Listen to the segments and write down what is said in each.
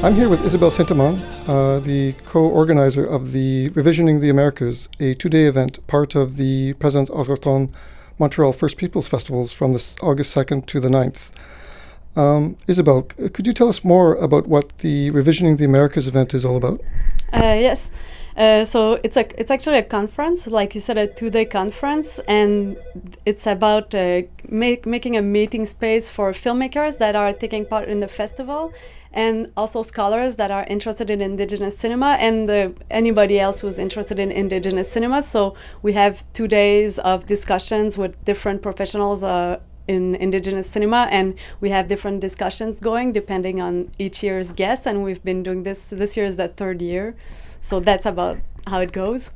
I'm here with Isabelle St-Amand, the co-organizer of the Revisioning the Americas, a two-day event, part of the President's Autochtone Montreal First Peoples Festivals from this August 2nd to the 9th. Isabelle, could you tell us more about what the Revisioning the Americas event is all about? Yes. So it's actually a conference, like you said, a two-day conference, and it's about making a meeting space for filmmakers that are taking part in the festival, and also scholars that are interested in Indigenous cinema, and anybody else who's interested in Indigenous cinema. So we have 2 days of discussions with different professionals in Indigenous cinema, and we have different discussions going depending on each year's guest, and we've been doing this year is the third year. So that's about how it goes.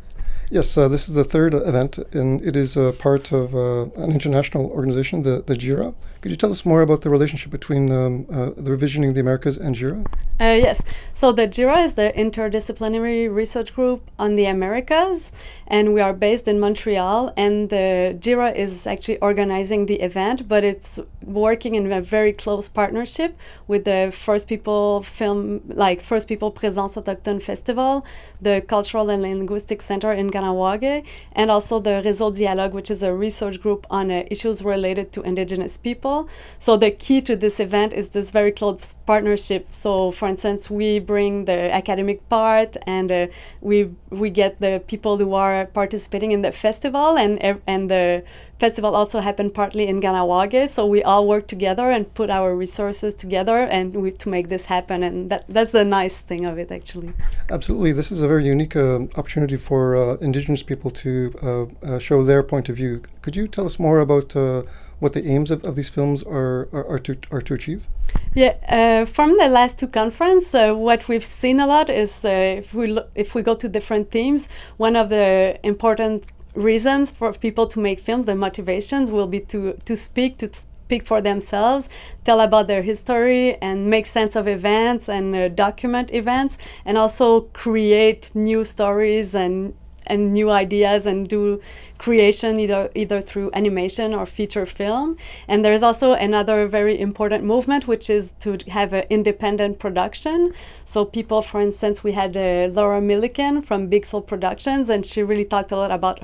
Yes, this is the third event, and it is part of an international organization, the JIRA. Could you tell us more about the relationship between the Revisioning the Americas and JIRA? Yes. So the JIRA is the Interdisciplinary Research Group on the Americas, and we are based in Montreal. And the JIRA is actually organizing the event, but it's working in a very close partnership with the First People Présence Autochtone Festival, the Cultural and Linguistic Center in Kahnawake, and also the Réseau Dialogue, which is a research group on issues related to Indigenous people. So the key to this event is this very close partnership. So, for instance, we bring the academic part, and we get the people who are participating in the festival, and the festival also happened partly in Kahnawake. So we all work together and put our resources together, and to make this happen. And that's the nice thing of it, actually. Absolutely. This is a very unique opportunity for Indigenous people to show their point of view. Could you tell us more about what the aims of these films are to achieve? Yeah, from the last two conferences, what we've seen a lot is if we go to different themes, one of the important reasons for people to make films, the motivations, will be to speak for themselves, tell about their history, and make sense of events, and document events, and also create new stories and new ideas, and do creation either through animation or feature film. And there's also another very important movement, which is to have an independent production. So people, for instance, we had Laura Milliken from Big Soul Productions, and she really talked a lot about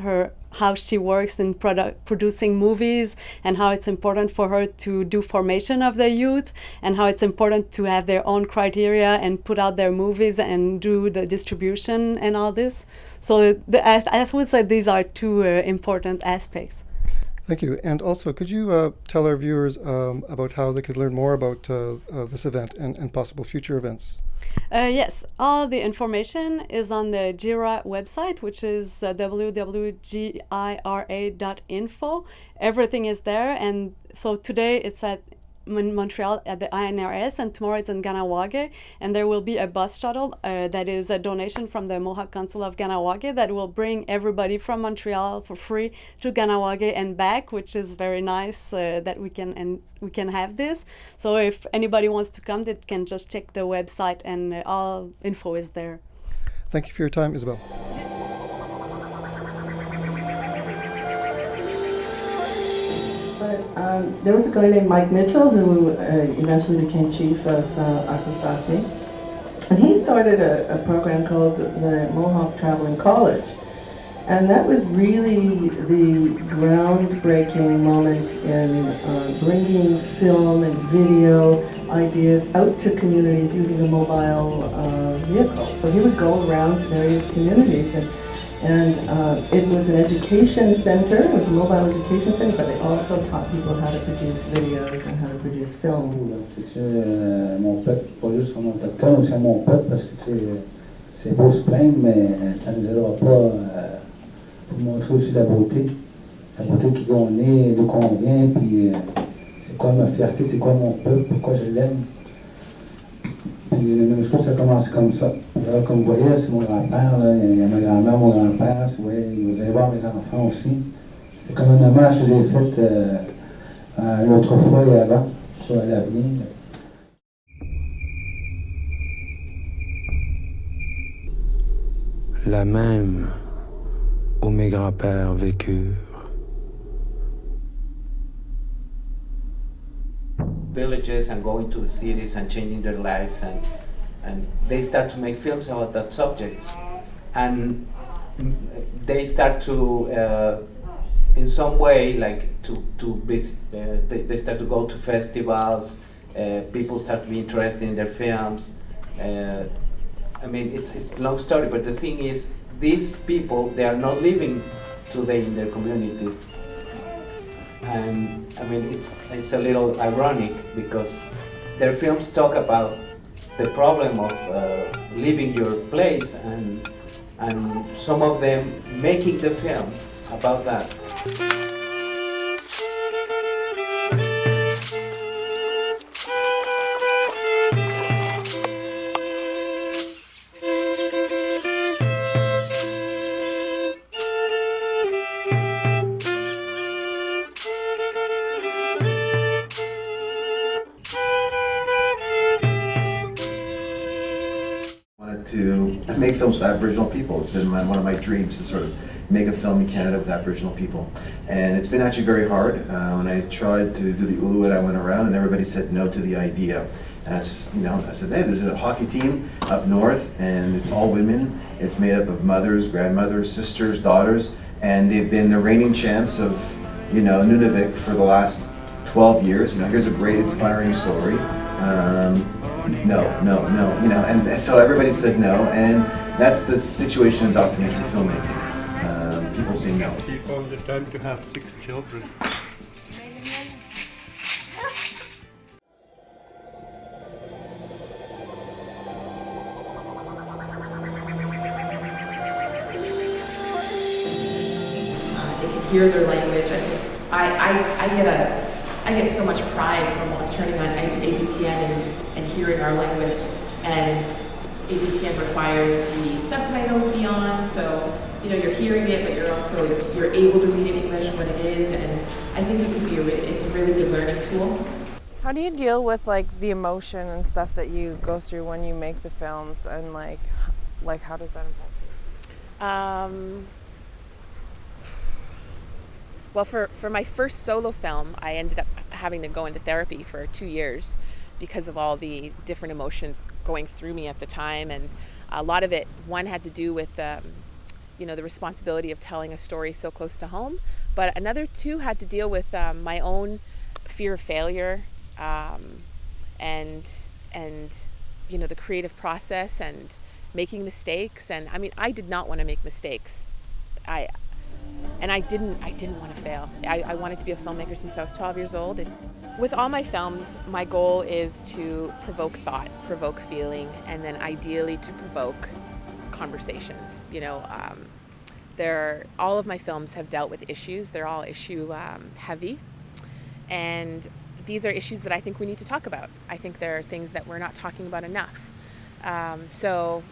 how she works in producing movies, and how it's important for her to do formation of the youth, and how it's important to have their own criteria and put out their movies and do the distribution and all this. So I would say these are two important aspects. Thank you. And also, could you tell our viewers about how they could learn more about this event and possible future events? Yes, all the information is on the JIRA website, which is www.gira.info. Everything is there, and so today it's in Montreal at the INRS, and tomorrow it's in Kahnawake, and there will be a bus shuttle that is a donation from the Mohawk Council of Kahnawake that will bring everybody from Montreal for free to Kahnawake and back, which is very nice that we can have this. So if anybody wants to come, they can just check the website, and all info is there. Thank you for your time, Isabelle. There was a guy named Mike Mitchell who eventually became chief of Autochtone, and he started a program called the Mohawk Traveling College, and that was really the groundbreaking moment in bringing film and video ideas out to communities using a mobile vehicle. So he would go around to various communities, and it was an education center. It was a mobile education center, but they also taught people how to produce videos and how to produce film. Mon peuple, pas juste son autochtone, c'est mon peuple, parce que c'est beau se plaindre, mais ça ne nous aidera pas pour montrer aussi la beauté qui qu'on est, d'où qu'on vient, puis c'est quoi ma fierté, c'est quoi mon peuple, pourquoi je l'aime. Puis je trouve que ça commence comme ça. Alors, comme vous voyez, c'est mon grand-père, il y a ma grand-mère, mon grand-père, vous allez voir mes enfants aussi. C'était comme un hommage que j'ai fait l'autre fois et avant, sur l'avenir. La même où mes grands-pères vécurent. Villages and going to the cities and changing their lives, and and they start to make films about that subjects, and they start to in some way like to visit, they start to go to festivals, people start to be interested in their films. I mean, it's a long story, but the thing is, these people, they are not living today in their communities. And I mean, it's a little ironic because their films talk about the problem of leaving your place, and some of them making the film about that. To make films with Aboriginal people. It's been one of my dreams to sort of make a film in Canada with Aboriginal people. And it's been actually very hard. When I tried to do the Uluit, I went around and everybody said no to the idea. And I said, hey, there's a hockey team up north and it's all women. It's made up of mothers, grandmothers, sisters, daughters, and they've been the reigning champs of, Nunavik for the last 12 years. Here's a great inspiring story. No, and so everybody said no, and that's the situation in documentary filmmaking. People say no. People tend to have 6 children. They can hear their language. I get so much pride from turning on ABTN and hearing our language. And ABTN requires the subtitles be on, so you're hearing it, but you're able to read in English when it is. And I think it could be it's a really good learning tool. How do you deal with the emotion and stuff that you go through when you make the films, and like how does that impact you? Well, for my first solo film, I ended up having to go into therapy for 2 years because of all the different emotions going through me at the time. And a lot of it, one had to do with, the responsibility of telling a story so close to home. But another two had to deal with my own fear of failure and the creative process and making mistakes. And I mean, I did not want to make mistakes. I didn't want to fail. I wanted to be a filmmaker since I was 12 years old. With all my films, my goal is to provoke thought, provoke feeling, and then ideally to provoke conversations. All of my films have dealt with issues. They're all issue heavy, and these are issues that I think we need to talk about. I think there are things that we're not talking about enough. So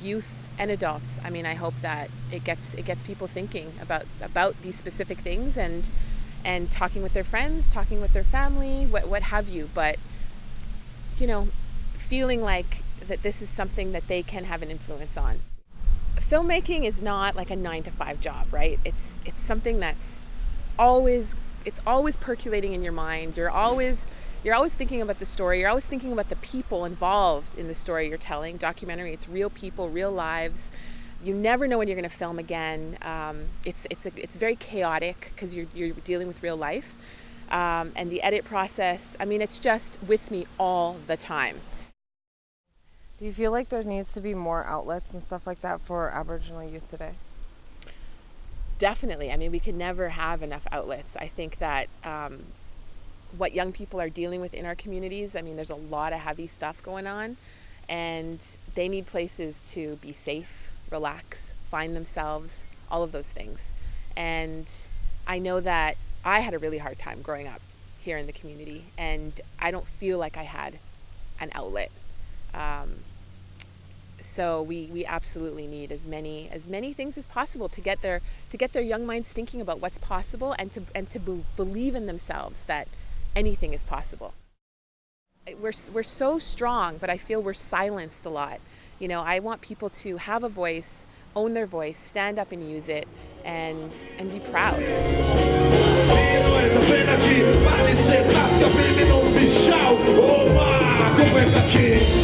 youth and adults. I mean, I hope that it gets people thinking about these specific things and talking with their friends, talking with their family, what have you. But feeling like that this is something that they can have an influence on. Filmmaking is not like a 9-to-5 job, right? It's something that's always percolating in your mind. You're always thinking about the story. You're always thinking about the people involved in the story you're telling. Documentary, it's real people, real lives. You never know when you're going to film again. It's very chaotic because you're dealing with real life. And the edit process, I mean, it's just with me all the time. Do you feel like there needs to be more outlets and stuff like that for Aboriginal youth today? Definitely. I mean, we can never have enough outlets. I think that what young people are dealing with in our communities, I mean, there's a lot of heavy stuff going on, and they need places to be safe, relax, find themselves, all of those things. And I know that I had a really hard time growing up here in the community, and I don't feel like I had an outlet. So we absolutely need as many things as possible to get their young minds thinking about what's possible and to believe in themselves that anything is possible. We're so strong, but I feel we're silenced a lot. I want people to have a voice, own their voice, stand up and use it, and be proud. Vem aqui, vale ser tasca, vem não bichão. Oba, como é que aqui?